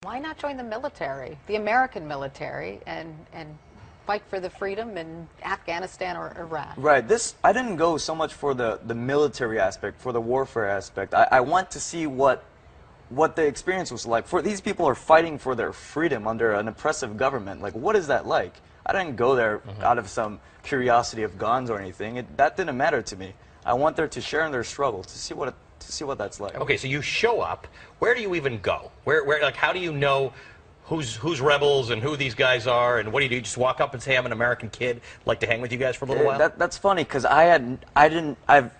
Why not join the military, the American military, and fight for the freedom in Afghanistan or Iraq? Right. I didn't go so much for the military aspect, for the warfare aspect. I want to see what the experience was like. For these people are fighting for their freedom under an oppressive government. Like, what is that like? I didn't go there out of some curiosity of guns or anything. That didn't matter to me. I want there to share in their struggle, to see what that's like. Okay, so you show up. Where do you even go? Like, how do you know who's rebels and who these guys are, and what do? You just walk up and say, "I'm an American kid, like to hang with you guys for a little while"? That's funny, because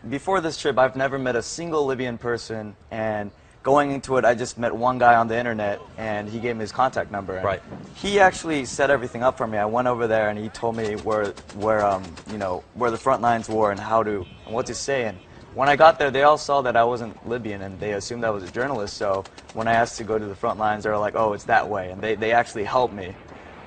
before this trip, I've never met a single Libyan person, and going into it, I just met one guy on the internet, and he gave me his contact number. Right. He actually set everything up for me. I went over there, and he told me where the front lines were and what to say. And when I got there, they all saw that I wasn't Libyan, and they assumed I was a journalist. So when I asked to go to the front lines, they were like, "Oh, it's that way," and they actually helped me.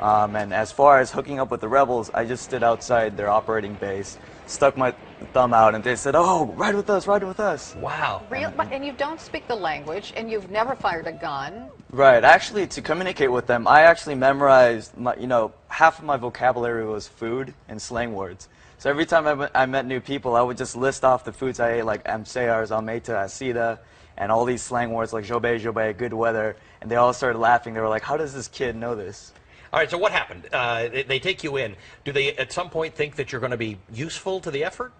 And as far as hooking up with the rebels, I just stood outside their operating base, stuck my thumb out, and they said, "Oh, ride with us, ride with us." Wow. And you don't speak the language, and you've never fired a gun. Right. Actually, to communicate with them, I actually memorized, half of my vocabulary was food and slang words. So every time I met new people, I would just list off the foods I ate, like amseyars, almeita, asida, and all these slang words like jobe, jobe, good weather, and they all started laughing. They were like, "How does this kid know this?" All right, so what happened? They take you in. Do they at some point think that you're going to be useful to the effort?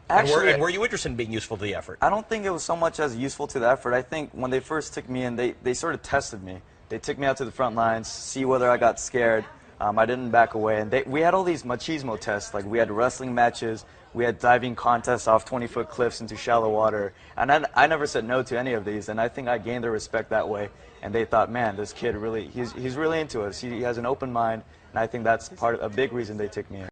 Actually, and were you interested in being useful to the effort? I don't think it was so much as useful to the effort. I think when they first took me in, they sort of tested me. They took me out to the front lines, see whether I got scared. I didn't back away. And we had all these machismo tests. Like, we had wrestling matches. We had diving contests off 20-foot cliffs into shallow water. And I never said no to any of these. And I think I gained their respect that way. And they thought, man, this kid really, he's really into us. He has an open mind. And I think that's a big reason they took me in.